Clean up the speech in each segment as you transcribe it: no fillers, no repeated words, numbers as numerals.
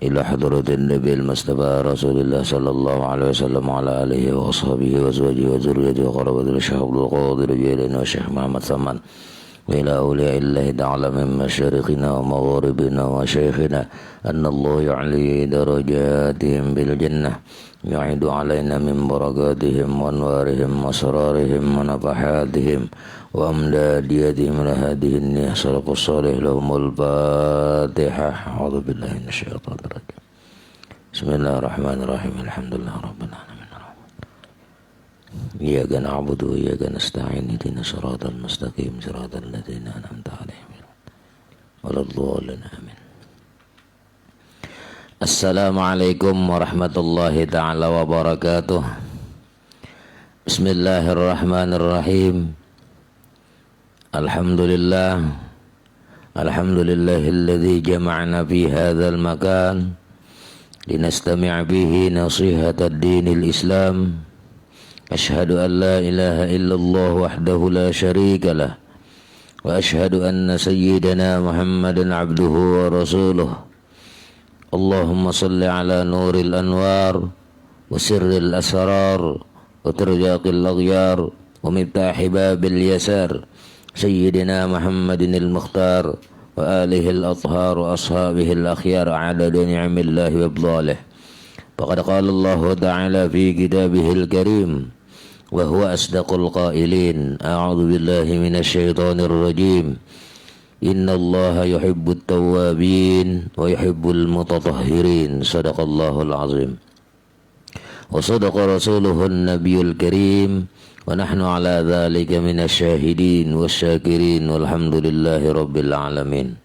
إلى حضرة النبي المصطفى رسول الله صلى الله عليه وسلم وعلى آله وأصحابه وأزواجه وذريته وقرابته الشيخ عبد القادر الجيلاني والشيخ محمد سلمان وإلى أولياء الله تعالى من مشارقنا ومغاربنا وشيخنا أن الله يعلي درجاتهم بالجنة يعيد علينا من بركاتهم وأنوارهم وأسرارهم ونفحاتهم وأمداديتهم لهذه النية صدق الصالح لهم الفاتحة. أعوذ بالله من الشيطان الرجيم. بسم الله الرحمن الرحيم. الحمد لله رب العالمين. إياك نعبد وإياك نستعين اهدنا الصراط المستقيم صراط الذين أنعمت عليهم غير الضالين آمين. Assalamualaikum warahmatullahi ta'ala wabarakatuh. Bismillahirrahmanirrahim. Alhamdulillah. Alhamdulillahilladzi jama'na fi hadzal makan linastami' bihi nasihatad dinil Islam. Ashhadu an la ilaha illallah wahdahu la syarika lah wa ashhadu anna sayyidana Muhammadan abduhu wa rasuluh. Allahumma salli ala nuril anwar wa sirril asrar wa tiryaqil aghyar wa miftahi babil yasar sayyidina Muhammadin al-mukhtar wa alihi al-athhar wa ashabihi al-akhyar adada ni'amillahi wa abdalih. Faqad qala Allah ta'ala fi kitabihil karim wa huwa asdaqul qailin. A'udzu billahi minasy syaithanir rajim. Inna Allah yuhibbut tawwabin wa yuhibbul mutatahhirin. Sadaqallahul azim. Wa sadaqa rasuluhun nabiyul karim. Wa nahnu ala dhalika minasy syahidin wasyakirin walhamdulillahi rabbil alamin.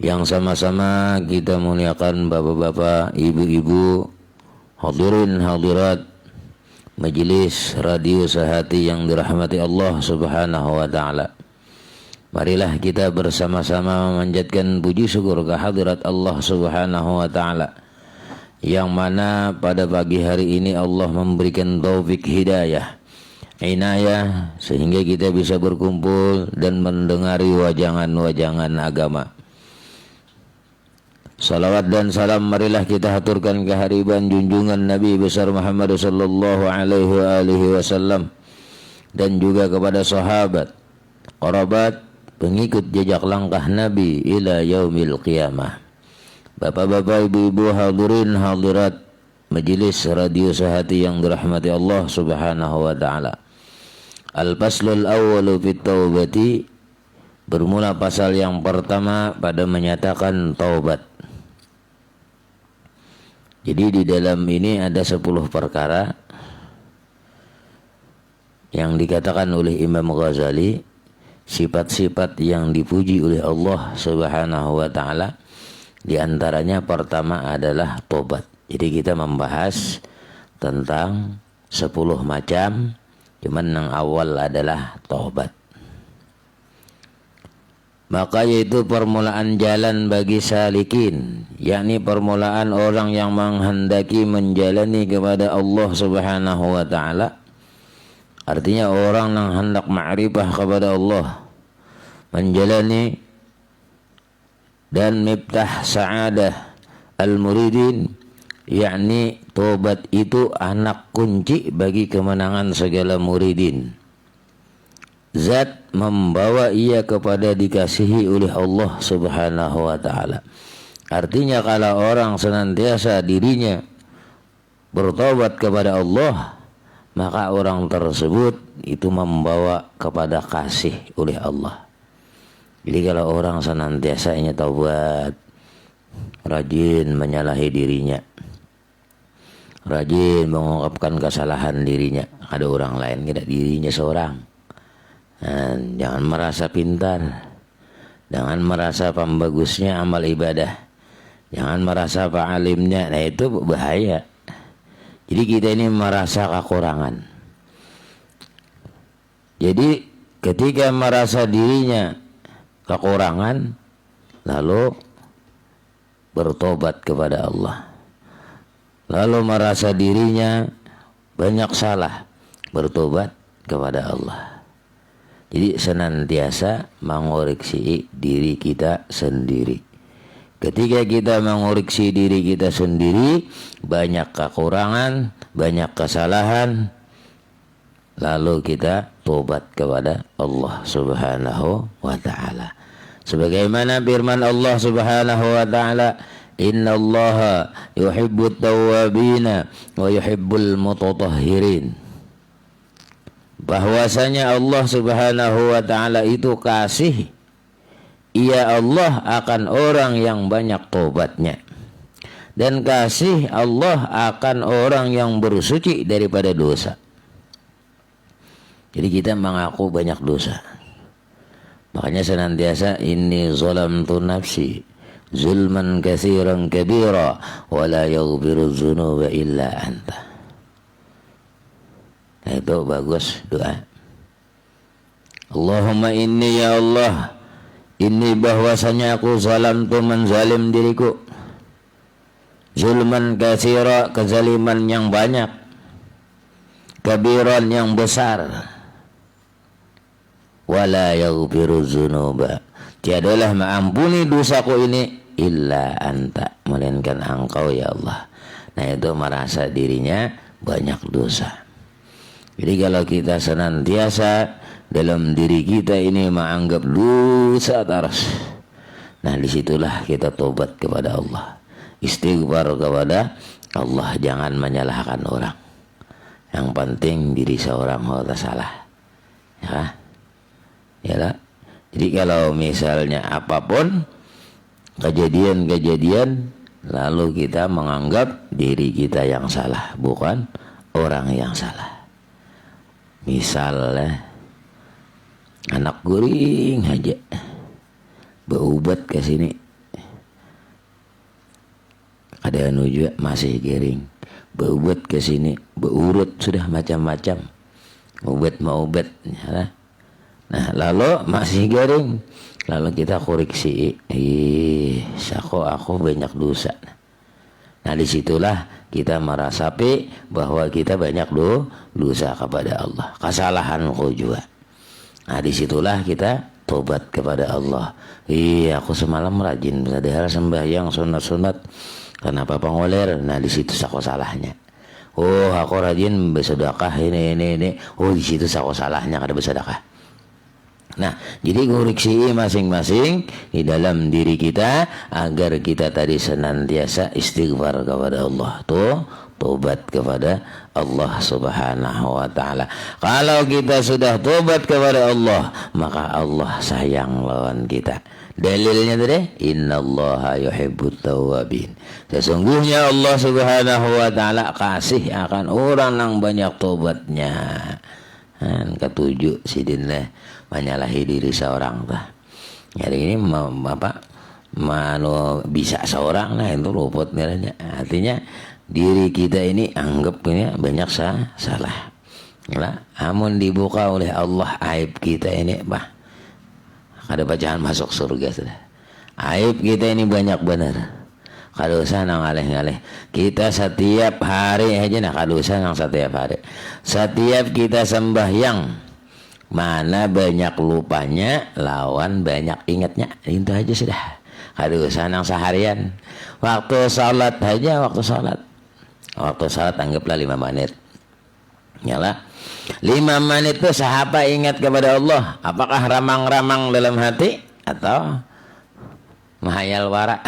Yang sama-sama kita muliakan bapak-bapak, ibu-ibu, hadirin hadirat majelis radio sehati yang dirahmati Allah subhanahu wa ta'ala. Marilah kita bersama-sama memanjatkan puji syukur kehadirat Allah subhanahu wa ta'ala, yang mana pada pagi hari ini Allah memberikan taufik hidayah, inayah, sehingga kita bisa berkumpul dan mendengari wajangan-wajangan agama. Salawat dan salam marilah kita haturkan kehadiran junjungan Nabi besar Muhammad sallallahu alaihi wasallam, dan juga kepada sahabat, kerabat, pengikut jejak langkah Nabi ila yaumil qiyamah. Bapak-bapak, ibu-ibu, hadirin hadirat majelis radio sehati yang dirahmati Allah subhanahu wa ta'ala. Al-faslul awwalu fit taubati, bermula pasal yang pertama pada menyatakan taubat. Jadi di dalam ini ada 10 perkara yang dikatakan oleh Imam Ghazali, sifat-sifat yang dipuji oleh Allah subhanahu wa ta'ala. Di antaranya pertama adalah tobat. Jadi kita membahas tentang 10 macam, cuman yang awal adalah tobat. Maka yaitu permulaan jalan bagi salikin, yakni permulaan orang yang menghendaki menjalani kepada Allah subhanahu wa ta'ala. Artinya orang yang hendak ma'rifah kepada Allah, menjalani, dan miftah sa'adah al-muridin, yakni tobat itu anak kunci bagi kemenangan segala muridin. Zat membawa ia kepada dikasihi oleh Allah subhanahu wa ta'ala. Artinya kalau orang senantiasa dirinya bertobat kepada Allah, maka orang tersebut itu membawa kepada kasih oleh Allah. Jadi kalau orang senantiasa ingin taubat, rajin menyalahi dirinya, rajin mengungkapkan kesalahan dirinya, ada orang lain, tidak dirinya seorang. Dan jangan merasa pintar, jangan merasa pembagusnya amal ibadah, jangan merasa pa'alimnya, nah itu bahaya. Jadi kita ini merasa kekurangan. Jadi ketika merasa dirinya kekurangan, lalu bertobat kepada Allah. Lalu merasa dirinya banyak salah, bertobat kepada Allah. Jadi senantiasa mengoreksi diri kita sendiri. Ketika kita mengoreksi diri kita sendiri, banyak kekurangan, banyak kesalahan, lalu kita tobat kepada Allah Subhanahu wa ta'ala. Sebagaimana firman Allah Subhanahu wa ta'ala, innallaha yuhibbut tawwabina wa yuhibbul mutatahhirin. Bahwasanya Allah Subhanahu wa ta'ala itu kasih, ia Allah akan orang yang banyak tobatnya, dan kasih Allah akan orang yang bersuci daripada dosa. Jadi kita mengaku banyak dosa, makanya senantiasa inni zalamtu nafsi zulman katsiran kabira wa la yaghfiru dzunuba illa anta. Nah, itu bagus doa. Allahumma inni, ya Allah, ini bahwasanya aku zalam tu menzalim diriku, zulman katsira, kezaliman yang banyak, kabiran yang besar, wala yaghfiru dzunuba, tiadalah mengampuni dosaku ini illa anta, melainkan engkau ya Allah. Nah, itu merasa dirinya banyak dosa. Jadi kalau kita senantiasa dalam diri kita ini menganggap dosa terus, nah disitulah kita tobat kepada Allah, istighfar kepada Allah, jangan menyalahkan orang. Yang penting diri seorang harus salah, ya, ya lah. Jadi kalau misalnya apapun kejadian-kejadian, lalu kita menganggap diri kita yang salah, bukan orang yang salah. Misalnya anak guring aja berubat ke sini, ada anu juga masih gering, berubat ke sini, beurut sudah macam-macam, ubat mau ubat, ya. Nah lalu masih garing, lalu kita koreksi, aku banyak dosa. Nah disitulah kita merasapi bahwa kita banyak dosa kepada Allah, kesalahanku juga. Nah disitulah kita tobat kepada Allah. Aku semalam rajin padahal sembahyang sunat-sunat, kenapa pengoler? Nah disitu aku salahnya. Aku rajin bersedekah ini. Disitu aku salahnya kada bersedekah. Nah, jadi koreksi masing-masing di dalam diri kita agar kita tadi senantiasa istighfar kepada Allah, tobat kepada Allah Subhanahu wa ta'ala. Kalau kita sudah tobat kepada Allah, maka Allah sayang lawan kita. Dalilnya tadi, innallaha yuhibbut tawwabin. Sesungguhnya Allah Subhanahu wa ta'ala kasih akan orang yang banyak tobatnya. Ketujuh sidinlah menyalahi diri seorang tah. Jadi ini bisa seorang, nah itu luput nilainya. Artinya diri kita ini anggap ini banyak salah. Lah, amun dibuka oleh Allah aib kita ini, kada bacaan masuk surga sudah. Aib kita ini banyak benar. Kadosa nang aleh-aleh. Kita setiap hari aja nah kadosa nang setiap hari. Setiap kita sembahyang, mana banyak lupanya lawan banyak ingatnya. Itu aja sudah. Kadosa nang seharian. Waktu salat aja, waktu salat anggaplah 5 menit. Yalah. 5 menit itu sahapa ingat kepada Allah. Apakah ramang-ramang dalam hati atau mahayal wara?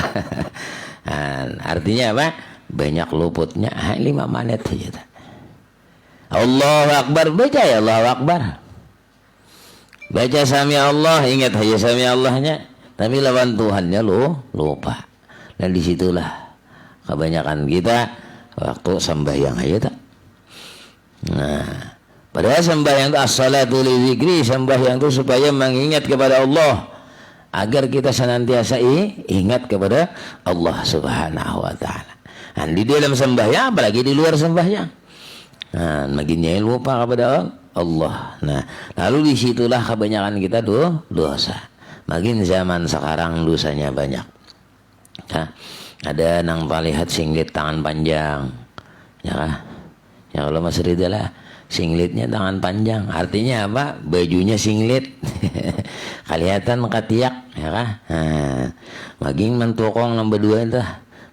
Artinya apa? Banyak luputnya 5 menit saja. Allahu Akbar, baca ya Allahu Akbar. Baca sami Allah, ingat aja sami Allahnya, tapi lawan Tuhannya lupa. Dan disitulah kebanyakan kita waktu sembahyang aja tak. Nah, padahal sembahyang itu as-salatu li dzikri, sembahyang itu supaya mengingat kepada Allah, agar kita senantiasa ingat kepada Allah Subhanahu wa ta'ala. Di dalam sembahyang apalagi di luar sembahyang. Makinnya lupa kepada Allah. Nah, lalu disitulah kebanyakan kita dosa. Makin zaman sekarang dosanya banyak. Ada nang palihat singlet tangan panjang. Ya kah? Ya kalau Mas Ridha lah, singlitnya tangan panjang. Artinya apa? Bajunya singlet. Kelihatan ketiak. ya kan? Maging mentukong ng berdua itu,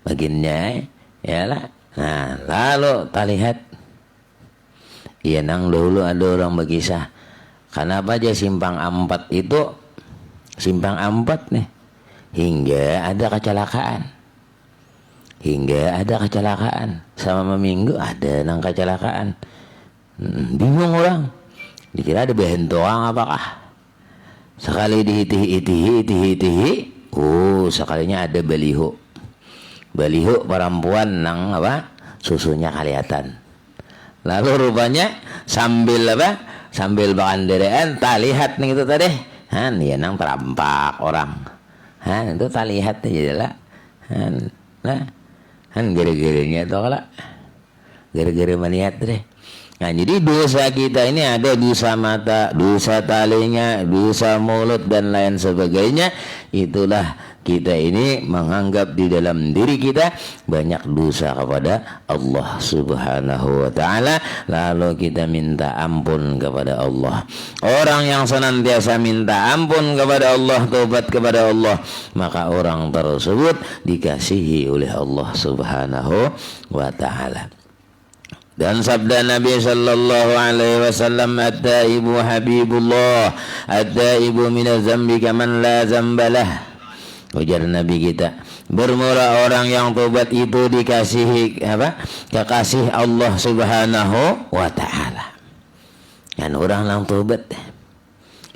baginnya, ya lah. Nah, lalu kita lihat, iya nang dulu ada orang berkisah, kenapa aja simpang Ampat itu, simpang Ampat nih, hingga ada kecelakaan, sama minggu ada nang kecelakaan, bingung orang, dikira ada bentoang apakah? Sekali dihiti, sekalinya ada baliho perempuan nang apa susunya kelihatan. Lalu rupanya sambil bakanderean tak lihat nih itu tadi, ya nang terampak orang, itu tak lihat aja lah, gara-garanya itu kalau gara-gara melihat deh. Nah, jadi dosa kita ini ada dosa mata, dosa telinga, dosa mulut dan lain sebagainya. Itulah kita ini menganggap di dalam diri kita banyak dosa kepada Allah Subhanahu wa taala, lalu kita minta ampun kepada Allah. Orang yang senantiasa minta ampun kepada Allah, taubat kepada Allah, maka orang tersebut dikasihi oleh Allah Subhanahu wa taala. Dan sabda Nabi sallallahu alaihi wasallam, at-taibu habibullah, at-taibu minaz zambi kaman la zambalah. Ujar Nabi kita, bermula orang yang tobat itu dikasihi kekasih Allah Subhanahu wa taala. Kan orang yang tobat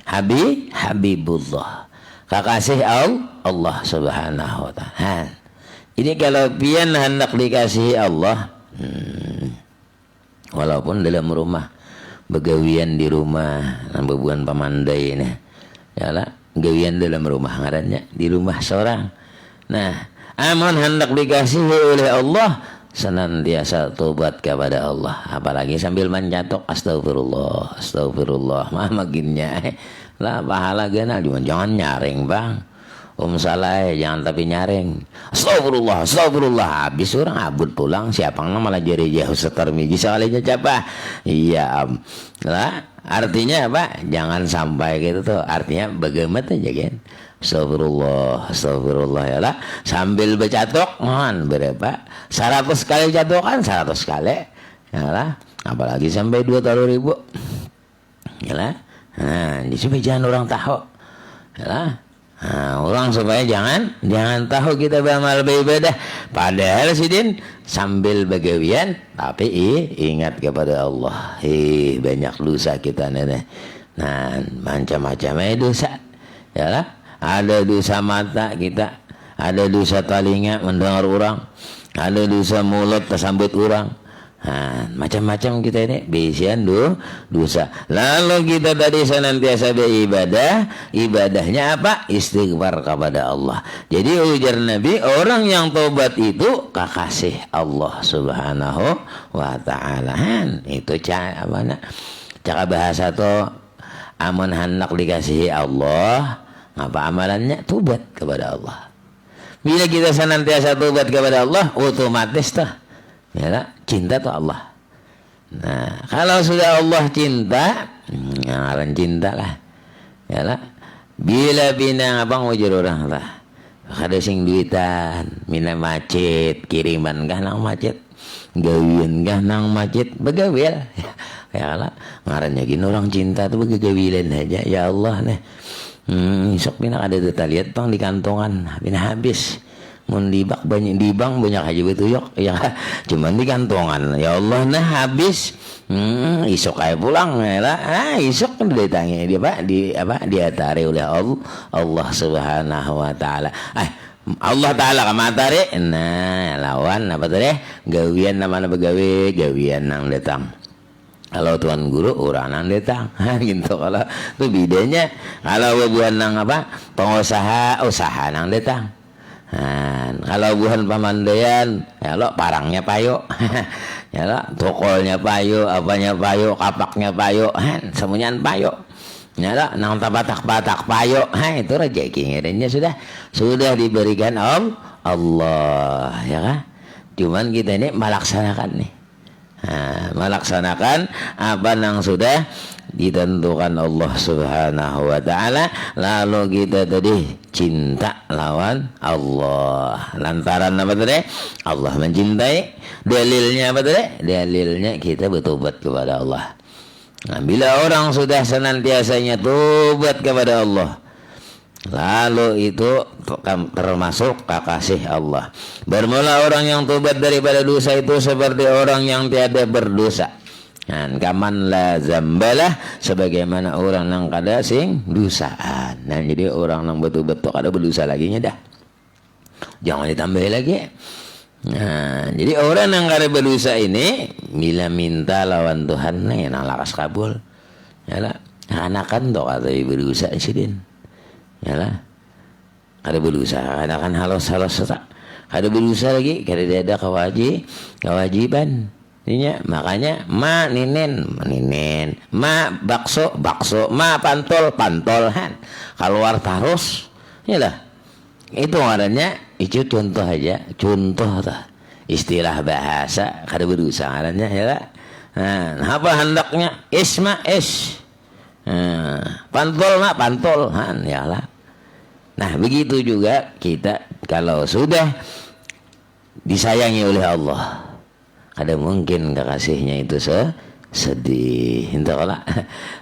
habibullah, kekasih Allah Subhanahu wa taala. Ini kalau pian hendak dikasihi Allah, walaupun dalam rumah, begawian di rumah, bebuan pamandai ini, ya lah, gawian dalam rumah ngarannya di rumah seorang. Nah, aman hendak dikasihi oleh Allah, senantiasa tobat kepada Allah, apalagi sambil mencatok astagfirullah, maginnya lah pahala gana, jangan nyaring bang. Salah jangan tapi nyaring. Astagfirullah. Habis orang abut pulang, siapa yang malah jadi jauh setar miji soalnya siapa? Iya lah. Artinya apa? Jangan sampai gitu tuh. Artinya bagaimana aja kan? Astagfirullah ya lah. Sambil bercatok, berapa? 100 kali catokan, 100 kali. Ya lah. Apalagi sampai 200.000. Ya lah. Nah, di sini jangan orang tahu. Ya lah. Orang supaya jangan tahu kita beramal beribadah, padahal sidin sambil begawian tapi ingat kepada Allah. Banyak dosa kita nenek. Nah, macam-macam dosa. Ya lah, ada dosa mata kita, ada dosa telinga mendengar orang, ada dosa mulut tersambut orang. Macam-macam kita ini bisian dosa. Lalu kita tadi senantiasa beribadah, ibadahnya apa? Istighfar kepada Allah. Jadi ujar Nabi, orang yang tobat itu kekasih Allah Subhanahu wa taala. Itu cara bahasa to, amun hendak dikasihi Allah, apa amalannya? Tobat kepada Allah. Bila kita senantiasa tobat kepada Allah, otomatis ya, cinta tuh Allah. Nah, kalau sudah Allah cinta, ngaran cinta lah. Ya lah. Bila bina abang ujar orang lah. Kada sing duitan, mina macet, kiriman kah nang macet, gawian kah nang macet, begawil. Ya lah. Ngarannya gini orang cinta tuh begawilan aja. Ya Allah nih. Sok bina kada kita lihat bang di kantongan, bina habis. Mun dibak banyak dibang banyak aja betuyok ya, cuman di kantongan ya Allah nah habis. Isok aja pulang ya lah. Isok kan didatangi diatari oleh Allah Subhanahu wa taala. Allah taala kamatari nah lawan apa tadi gawian namanya begawe gawian nang datang. Kalau tuan guru orang nang datang, gitu. Kalau itu bedanya. Kalau bukan nang pengusaha usaha nang datang. Kalau bukan pamandaian, ya lo parangnya payo, ya lo tokolnya payo, apanya payo, kapaknya payo, semuanya payo. Ya lo nang batak payo, itu rezeki ngirinya sudah diberikan Allah, ya kan? Cuman kita ini melaksanakan nih. Melaksanakan apa yang sudah ditentukan Allah Subhanahu wa taala, lalu kita tadi cinta lawan Allah. Lantaran apa tadi? Allah mencintai. Dalilnya apa tadi? Dalilnya kita bertobat kepada Allah. Nah, bila orang sudah senantiasanya tobat kepada Allah, lalu itu termasuk kekasih Allah. Bermula orang yang tobat daripada dosa itu seperti orang yang tiada berdosa. Kaman la zambalah, sebagaimana orang yang kada sing dosaan. Nah, jadi orang yang betul-betul kada berdosa lagi nya dah. Jangan ditambah lagi. Nah, jadi orang yang kada berdosa ini bila minta lawan Tuhan nih nang lakas kabul. Yalah, anakan to kada berdosa sidin. Yalah. Kada berdosa, kada kan halos-halos tak. Kada berdosa lagi, kada ada kewajiban. Makanya ma ninen, ma bakso, ma pantol, keluar tarus, yalah. Itu ngarannya, itu contoh aja, contoh tah. Istilah bahasa kada berusaha ngarannya, yalah. Nah, apa hendaknya? Pantol, yalah. Nah, begitu juga kita kalau sudah disayangi oleh Allah, ada mungkin kekasihnya itu sedih. Entah kalau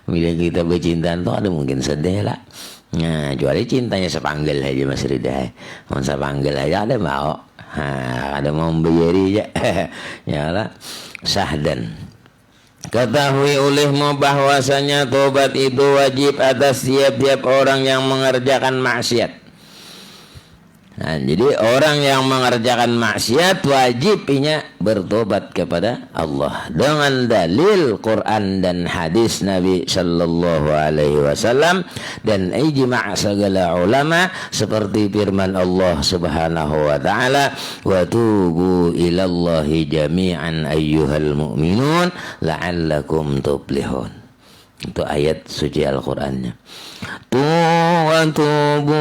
bila kita bercinta itu ada mungkin sedih lah. Nah, kecuali cintanya sepanggil aja Mas Rida. Mau sepanggil aja ada mau. Ada mau memberi aja. Ya lah. Sahdan. Ketahui olehmu bahwasanya tobat itu wajib atas tiap-tiap orang yang mengerjakan maksiat. Nah, jadi orang yang mengerjakan maksiat wajibnya bertobat kepada Allah dengan dalil Quran dan hadis Nabi Sallallahu Alaihi Wasallam dan ijma' segala ulama seperti firman Allah Subhanahu Wa Taala, wa tubu ilallahi jami'an ayyuhal mu'minun la'allakum tuflihun. Itu ayat suci Al-Qur'annya. Tubu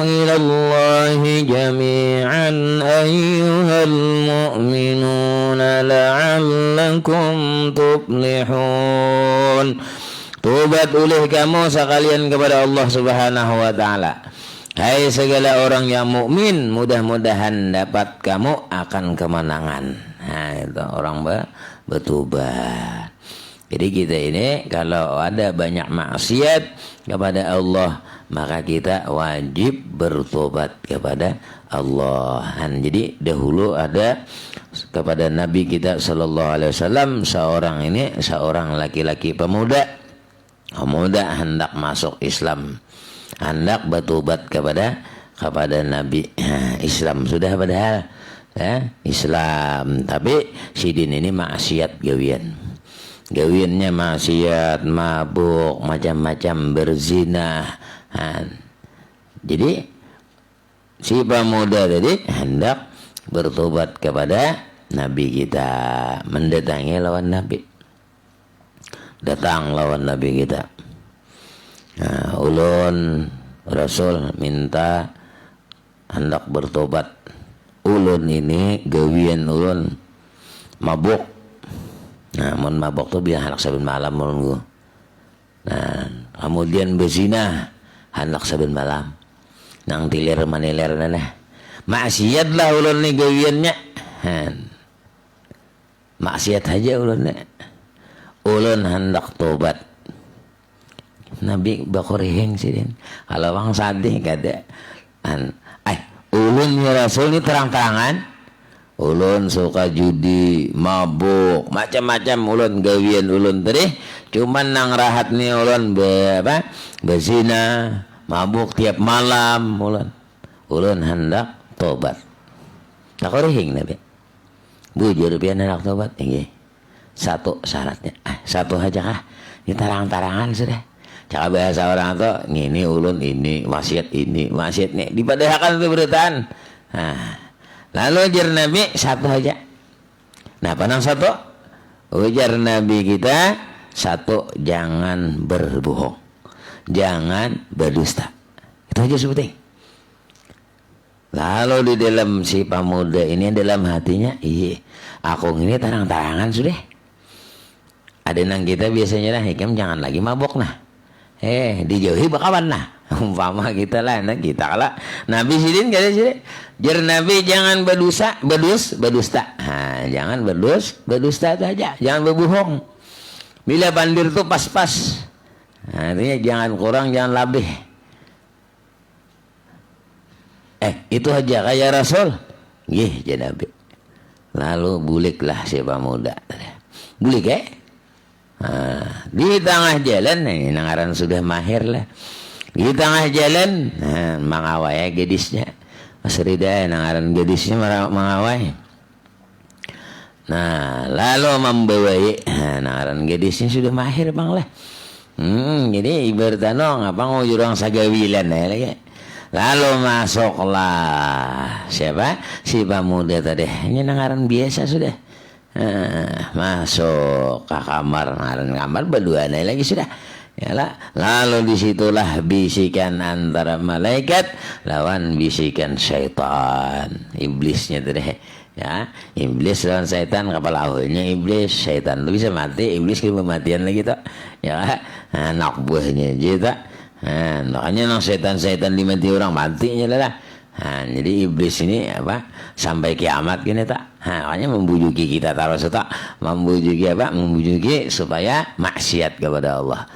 ilallahi jami'an ayyuhal mu'minuna la'allakum tuflihun. Tobat oleh kamu sekalian kepada Allah Subhanahu wa taala. Hai segala orang yang mukmin, mudah-mudahan dapat kamu akan kemenangan. Nah, itu orang bertobat. Jadi kita ini kalau ada banyak maksiat kepada Allah, maka kita wajib bertobat kepada Allah. Jadi dahulu ada kepada Nabi kita Sallallahu Alaihi Wasallam seorang laki-laki pemuda hendak masuk Islam, hendak bertobat kepada Nabi. Islam sudah padahal Islam, tapi sidin ini maksiat gawiannya maksiat, mabuk, macam-macam, berzina. Jadi si pemuda tadi hendak bertobat kepada Nabi kita, mendatangi lawan Nabi. Datang lawan Nabi kita. Ulun Rasul minta hendak bertobat. Ulun ini gawian ulun mabuk. Nah, mun mabok tuh biar anak saben malam mun gua. Nah, kemudian berzina anak saben malam. Nang tilir maniler nanah. Maksiat lah ulun ni gawiannya. Maksiat aja ulun ni. Ulun hendak tobat. Nabi bakurihing sidin. Kalau bang sadih kada. Ulun ya Rasul ni terang-terangan. Ulun suka judi, mabuk, macam-macam ulun gawian ulun tadi. Cuman nang rahat ni ulun berzina, mabuk tiap malam ulun hendak tobat. Tak korihing Nabi. Bujur pian hendak tobat ini. Satu syaratnya. Satu aja kah? Ini tarang-tarangan sudah. Cakap bahasa orang tu, ini ulun ini, maksiat ini, maksiat ni. Dipadahkan itu beritaan. Lalu ujar Nabi satu aja. Nah, panang satu? Ujar Nabi kita satu, jangan berbohong, jangan berdusta. Itu aja sebutin. Lalu di dalam si pemuda ini dalam hatinya, iya, aku ini tarang-tarangan sudah. Ada nang kita biasanya lah, hikam jangan lagi mabok nah. Dijauhi bakawan nah. Umpama kita lah, nah kita kalah. Nabi sidin kata sidin, jar Nabi jangan berdusta. Jangan berdusta saja, jangan berbohong. Bila bandir tuh pas-pas. Artinya jangan kurang, jangan lebih. Itu aja kayak Rasul. Gih, jadi Nabi. Lalu buliklah si pemuda. Bulik di tengah jalan, ini nangaran sudah mahir lah. Di tengah jalan, mengawai gadisnya. Mas Rida, nangaran gadisnya mengawai. Nah, lalu membawai, nangaran gadisnya sudah mahir bang lah. Jadi ibaratnya ngapa ngujurang sagawilan lagi. Lalu masuklah siapa? Si pemuda tadi. Ini nangaran biasa sudah. Masuk ke kamar, kamar berdua lagi sudah. Yalah. Lalu disitulah bisikan antara malaikat lawan bisikan syaitan. Iblisnya tadi. Ya, iblis lawan syaitan, kepala awalnya iblis, syaitan itu bisa mati, iblis kematian lagi tuh. Ya, anak buahnya gitu. Makanya nang setan-setan dimati orang matinya lah. Jadi iblis ini apa sampai kiamat gini tak. Makanya membujuki kita taruh tak, membujuki apa? Membujuki supaya maksiat kepada Allah.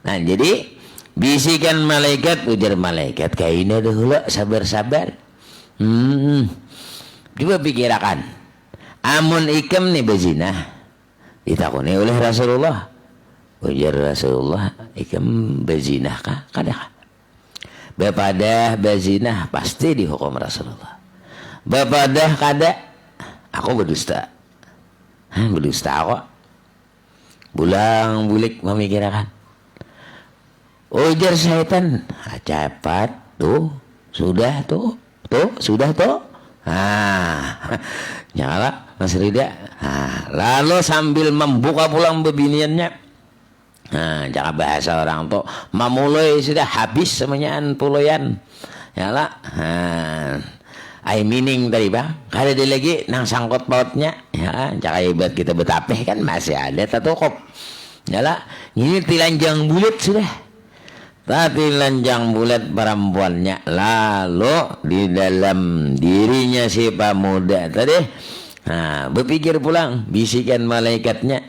Nah, jadi bisikan malaikat, ujar malaikat, kaina dahulu sabar-sabar. Coba pikirkan. Amun ikam nih berzina ditakuni oleh Rasulullah. Ujar Rasulullah, ikam berzina kah? Kadang. Bapadah berzina pasti dihukum Rasulullah. Bapadah kada, aku berdusta. Berdusta kok. Bulang-bulik memikirkan. Ujar syaitan, cepat tuh, sudah tuh, sudah tuh. Nyala Mas Rida. Lalu sambil membuka pulang bebiniannya. Jangan bahasa orang tuh mamulai sudah habis semuanya puloyan. Nyala. I meaning tadi bang. Kada ada lagi nang sangkut pautnya. Ya, jangan ibarat kita betapeh kan masih ada tatokop. Nyala. Ini tilanjang bulat sudah. Tapi lanjang bulat perempuannya. Lalu di dalam dirinya si pemuda tadi berpikir pulang bisikan malaikatnya.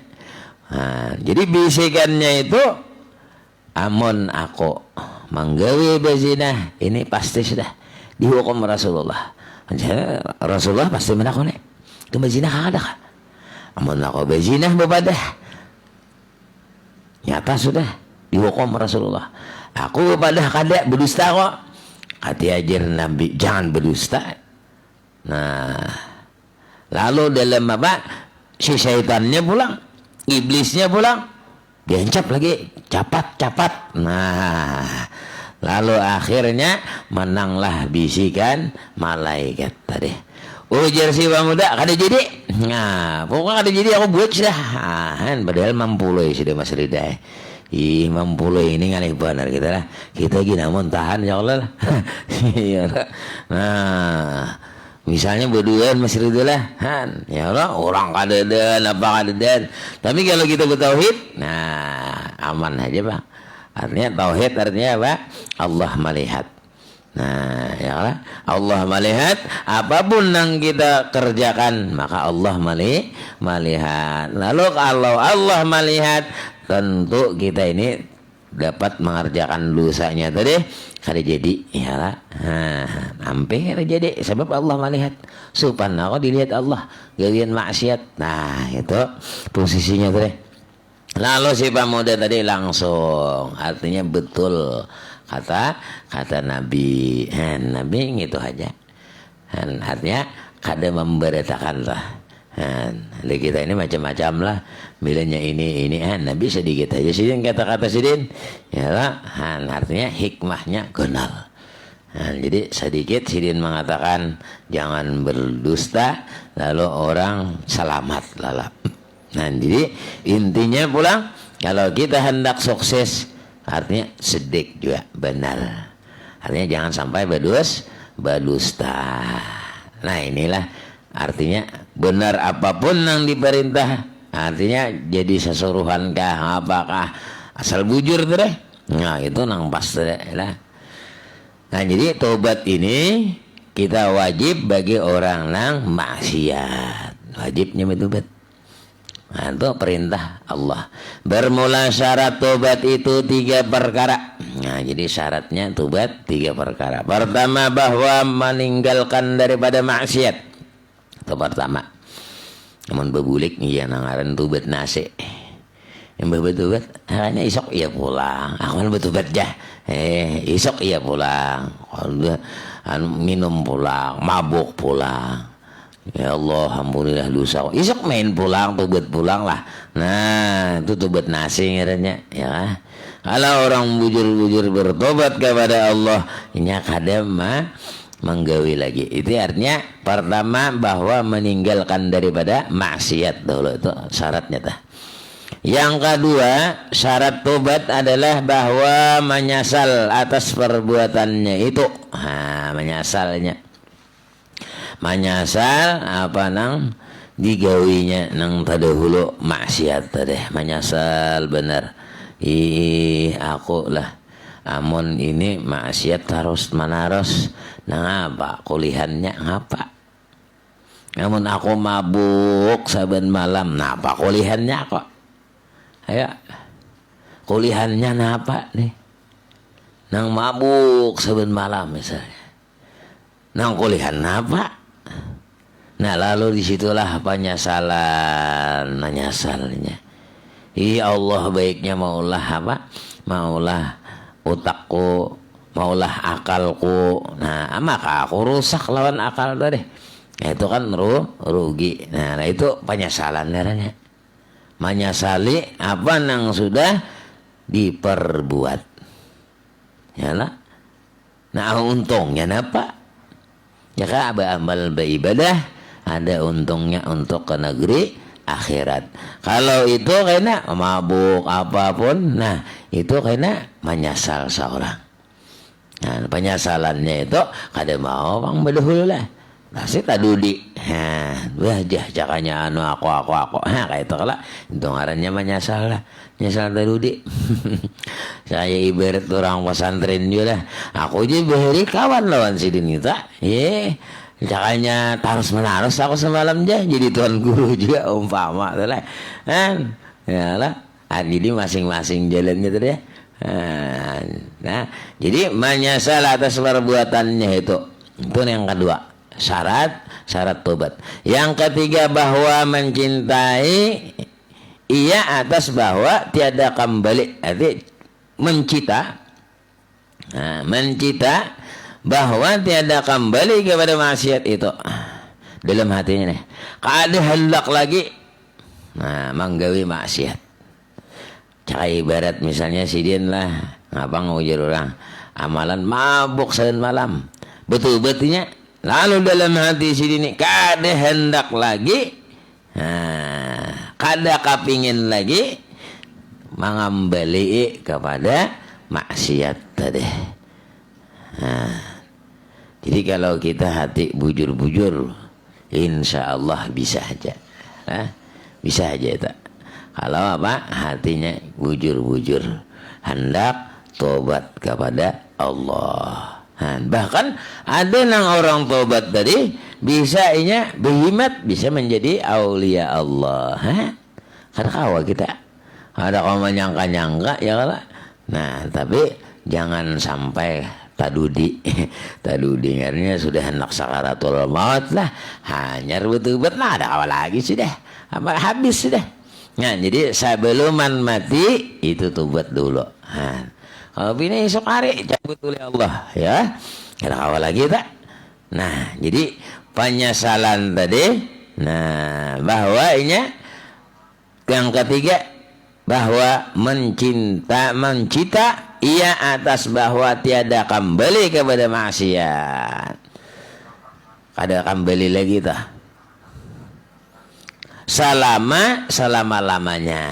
Jadi bisikannya itu, amun aku menggawe berzina ini pasti sudah dihukum Rasulullah. Rasulullah pasti menakuni ke berzina ada kah? Amun aku berzina bepadah nyata sudah dihukum Rasulullah. Aku pada kada berdusta kok. Kata ajar Nabi jangan berdusta. Nah, lalu dalam apa? Si syaitannya pulang, iblisnya pulang, diancap lagi, capat. Nah, lalu akhirnya menanglah bisikan malaikat tadi. Ujar si pemuda kada jadi. Nah, pokoknya kada jadi aku buat sudah. Padahal mampu loh sudah Mas Rida. Mampu loh ini ngalih benar kita lah. Kita gini namun tahan ya Allah lah. Nah, misalnya berduaan Mas Ridho lah. Ya Allah, orang kadadan apa kadadan. Tapi kalau kita bertauhid, nah aman aja bang. Artinya tauhid artinya apa? Allah melihat. Nah, ya Allah, Allah melihat apapun yang kita kerjakan, maka Allah melihat. Lalu kalau Allah melihat, tentu kita ini dapat mengerjakan dosanya tadi kada jadi ya lah. Hampir jadi sebab Allah melihat. Subhanallah dilihat Allah galian maksiat. Nah, itu posisinya tadi. Lalu si pemuda tadi langsung artinya betul kata Nabi. Nabi gitu aja. Artinya kada memberitakan lah. Kita ini macam-macam lah. Bilanya ini Nabi sedikit aja sidin kata-kata sidin. Ya lah. Artinya hikmahnya gonal. Jadi sedikit sidin mengatakan jangan berdusta, lalu orang selamat lalap. Nah, jadi intinya pulang kalau kita hendak sukses artinya sedek juga benar. Artinya jangan sampai berdusta. Nah inilah artinya benar apapun yang diperintah, artinya jadi sesuruhan kah apakah asal bujur tuh deh. Nah itu nang pas deh lah. Nah jadi tobat ini kita wajib bagi orang nang maksiat, wajibnya bertobat. Nah itu perintah Allah. Bermula syarat tobat itu 3 perkara. Nah jadi syaratnya tobat 3 perkara. Pertama bahwa meninggalkan daripada maksiat. Itu pertama. Namun bebulik nih ya nangaran tobat nasi. Yang bertobat hanya isok iya pulang. Aku kan bertobat jah. Isok iya pulang. Minum pulang, mabuk pulang. Ya Allah, alhamdulillah dosa. Isok main pulang, tobat pulang lah. Nah, itu tobat nasi ngaranya, ya. Kalau orang bujur-bujur bertobat kepada Allah, ini kadang menggawi lagi. Itu artinya pertama bahwa meninggalkan daripada maksiat dulu itu syaratnya tah. Yang kedua, syarat tobat adalah bahwa menyesal atas perbuatannya itu. Nah, menyesalnya. Menyesal apa nang digawinya nang tadahulu maksiat tadi. Menyesal benar. Aku lah amun ini maksiat terus menerus. Nah apa kulihannya ngapa? Namun aku mabuk saben malam. Nah apa kulihannya kok? Ayo kulihannya napa nih? Nang mabuk saben malam misalnya. Nang kulihan napa? Nah lalu disitulah penyesalan, menyesalnya. Allah baiknya maulah apa? Maulah otakku, maulah akalku. Nah maka aku rusak lawan akal tadi. Nah, itu kan rugi. Nah itu penyesalan darahnya. Menyesali apa yang sudah diperbuat. Yalah. Nah untungnya apa? Ya kan amal beribadah ada untungnya untuk ke negeri akhirat. Kalau itu kena mabuk apapun, nah itu kena menyesal seorang. Nah penyesalannya itu kada mau bang bedahulu lah. Pasti tadudi. Wajah jakanya anu aku. Kayak itu lah. Itu ngarannya menyesal lah. Nyesal tadudi. Saya ibarat orang pesantren juga lah. Aku je beheri kawan lawan sidin kita. Jakanya terus menerus aku semalam je jadi tuan guru juga umpama tuh lah. Ya lah. Jadi masing-masing jalannya tuh ya. Nah, jadi menyesal atas perbuatannya itu. Itu yang kedua. Syarat tobat. Yang ketiga bahwa mencintai ia atas bahwa tiada kembali. Arti mencita bahwa tiada kembali kepada maksiat itu dalam hatinya nih. Kada hendak lagi menggawi maksiat. Cak ibarat misalnya sidin lah ngapa ngujur orang amalan mabuk saben malam. Betul-betulnya lalu dalam hati sidin kada hendak lagi, kada kapingin lagi mengembali kepada maksiat tadi. Jadi kalau kita hati bujur-bujur, insya Allah bisa aja, bisa aja itu. Kalau apa hatinya bujur-bujur, hendak tobat kepada Allah. Bahkan ada nang orang tobat tadi bisa inya berhimat bisa menjadi aulia Allah. Karena kawa kita ada kau menyangka-nyangka ya kalau. Nah tapi jangan sampai tadudi artinya sudah hendak sakaratul maut lah, hanya betul-betul nah ada awal lagi sudah apa habis sudah. Nah jadi sebelum mati itu tobat dulu. Kalau bini esok hari cabut oleh Allah ya. Ada awal lagi tak? Nah jadi penyesalan tadi. Nah bahwa ini yang ketiga bahwa mencita ia atas bahwa tiada kembali kepada maksiat. Kada kembali lagi tah. Selama-lamanya.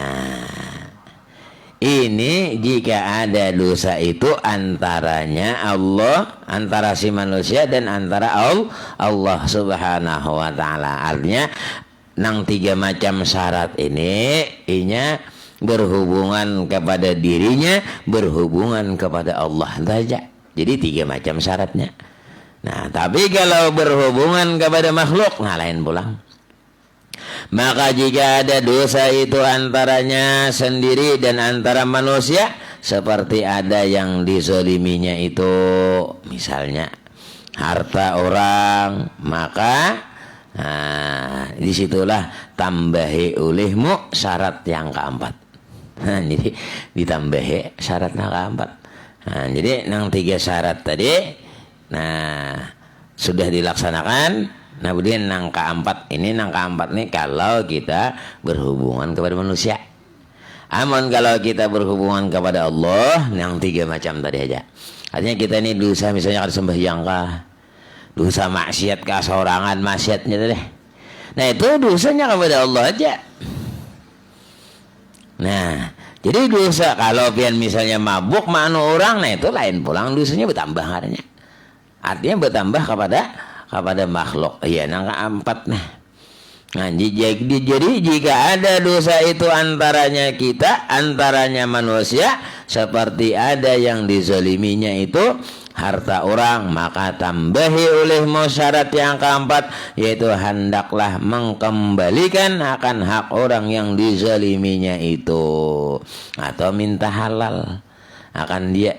Ini jika ada dosa itu antaranya Allah, antara si manusia dan antara Allah Subhanahu wa taala. Artinya nang 3 macam syarat ini inya berhubungan kepada dirinya, berhubungan kepada Allah saja. Jadi 3 macam syaratnya. Nah, tapi kalau berhubungan kepada makhluk, nah lain pulang. Maka jika ada dosa itu antaranya sendiri dan antara manusia, seperti ada yang dizoliminya itu, misalnya harta orang, maka disitulah tambahi olehmu syarat yang keempat. Jadi ditambahi syarat yang keempat. Jadi yang 3 syarat tadi, sudah dilaksanakan. Nah, kemudian nang keempat ini nih kalau kita berhubungan kepada manusia. Amun kalau kita berhubungan kepada Allah, yang 3 macam tadi aja. Artinya kita ini dosa misalnya kada sembahyang kah, dosa maksiat kah, sorangan maksiatnya deh. Nah, itu dosanya kepada Allah aja. Nah, jadi dosa kalau pian misalnya mabuk manu orang, nah itu lain pulang dosanya bertambah katanya. Artinya bertambah kepada makhluk. Iya, yang keempat nah. Jadi jika ada dosa itu antaranya kita, antaranya manusia, seperti ada yang dizaliminya itu harta orang, maka tambahi olehmu syarat yang keempat, yaitu hendaklah mengembalikan akan hak orang yang dizaliminya itu, atau minta halal akan dia.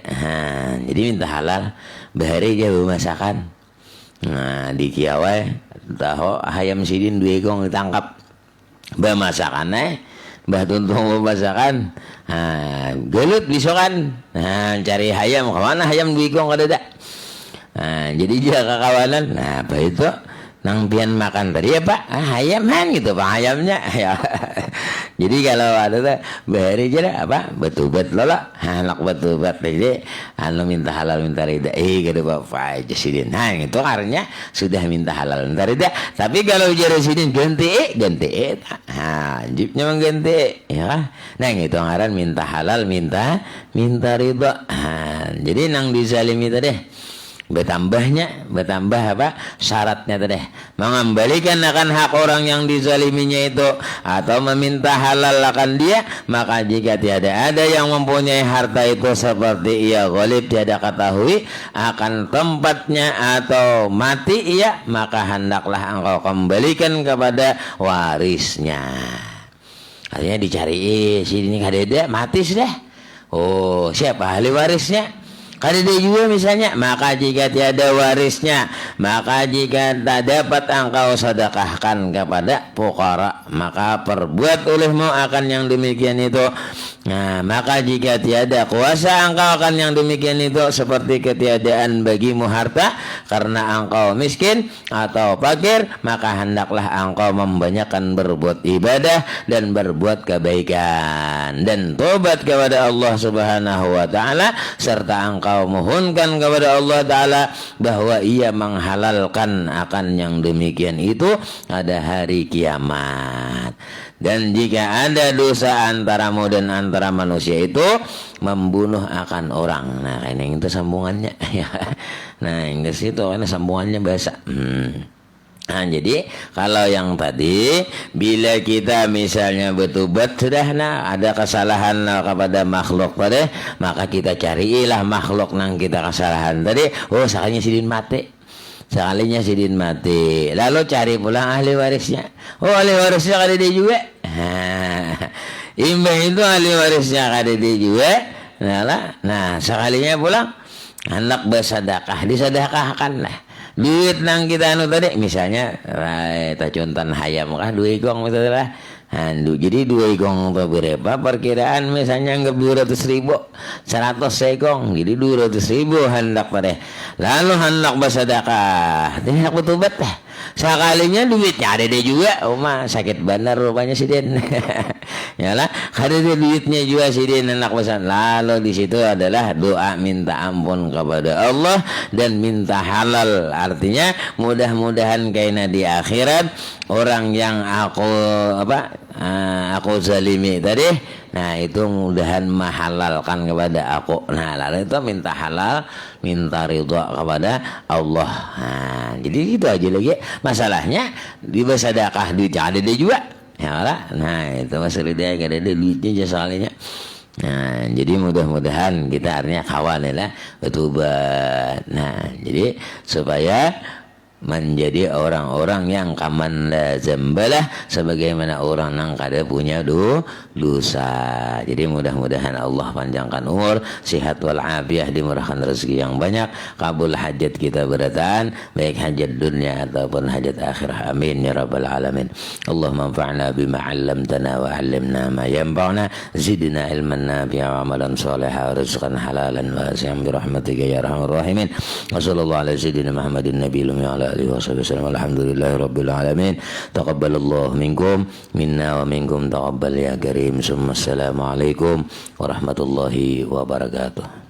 Jadi minta halal bahari dia masakan. Nah, di kiawai tahu ayam sidin 2 ekong ditangkap bemasakan bah tuntung bemasakan gelut bisokan cari ayam kemana ayam 2 ekong kada ada. Jadi dia kekawanan apa itu nang pian makan tadi ya Pak ayam gitu Pak ayamnya ya. Jadi kalau ada tuh bahari aja apa betubat lola anak betubat jadi minta halal minta rida kada apa aja sidin. Itu artinya sudah minta halal minta rida. Tapi kalau jare sidin ganti jibnya mengganti ya. Nah itu ngaran minta halal minta rida. Jadi nang dizalimi tadi bertambah apa syaratnya tadi mengembalikan akan hak orang yang dizaliminya itu atau meminta halal akan dia. Maka jika tiada ada yang mempunyai harta itu seperti ia ghalib tiada ketahui akan tempatnya atau mati ia, maka hendaklah engkau kembalikan kepada warisnya. Artinya dicari sini kadeda mati sudah. Oh, siapa ahli warisnya? Kada dia juga misalnya, maka jika tiada warisnya, maka jika tak dapat engkau sedekahkan kepada fuqara, maka perbuat olehmu akan yang demikian itu. Nah, maka jika tiada kuasa engkau akan yang demikian itu, seperti ketiadaan bagimu harta karena engkau miskin atau fakir, maka hendaklah engkau membanyakkan berbuat ibadah dan berbuat kebaikan dan tobat kepada Allah Subhanahu wa taala, serta engkau mohonkan kepada Allah taala bahwa ia menghalalkan akan yang demikian itu pada hari kiamat. Dan jika ada dosa antaramu dan antara manusia itu membunuh akan orang. Nah, ini itu sambungannya. Nah, Inggris itu karena sambungannya bahasa. Nah, jadi kalau yang tadi bila kita misalnya bertobat sudah ada kesalahan kepada makhluk tadi, maka kita carilah makhluk nang kita kesalahan tadi. Oh, sekalinya sidin mati. Sekalinya sidin mati. Lalu cari pulang ahli warisnya. Oh, ahli warisnya kada dia juga. Imbah itu ahli warisnya kada dia juga. Nah, sekalinya pulang anak bersedekah, disedekahkanlah. Duit nang kita tadi misalnya contohan hayam kah 2 ekong misalnya. Jadi 2 ekong berapa perkiraan misalnya enggak 200.000 100 ekong jadi 200.000 hendak pada lalu hendak bersedekah hendak bertobat sekalinya duitnya ada dia juga sakit benar rupanya si Den. Yalah ada dia duitnya juga si Den hendak pesan. Lalu di situ adalah doa minta ampun kepada Allah dan minta halal, artinya mudah-mudahan kaina di akhirat orang yang aku aku zalimi tadi. Nah itu mudahan menghalalkan kepada aku. Nah lalu itu minta halal, minta ridha kepada Allah. Nah, jadi gitu aja lagi. Masalahnya di bersedekah duit ada dia juga. Ya lah. Nah itu masalah dia gak ada duitnya aja soalnya. Nah jadi mudah-mudahan kita artinya kawan ya bertobat. Nah jadi supaya menjadi orang-orang yang kaman la zambalah, sebagaimana orang yang kada punya dosa. Jadi mudah-mudahan Allah panjangkan umur, sehat wal afiah, dimurahkan rezeki yang banyak, kabul hajat kita berataan, baik hajat dunia ataupun hajat akhirah. Amin ya rabbal alamin. Allahumma anfa'na bima 'allamtana wa 'allimna ma yanfa'una, zidna ilman nafi'a wa amalan shalihan, rizqan halalan wasi'an bi rahmatika ya arhamar rahimin. Wa sallallahu ala sayyidina Muhammadin nabiyil ummi wa ala alihi wasallam. Alhamdulillahi rabbil alamin. Taqabbalallahu minkum minna wa minkum taqabbal ya karim. Assalamualaikum warahmatullahi wabarakatuh.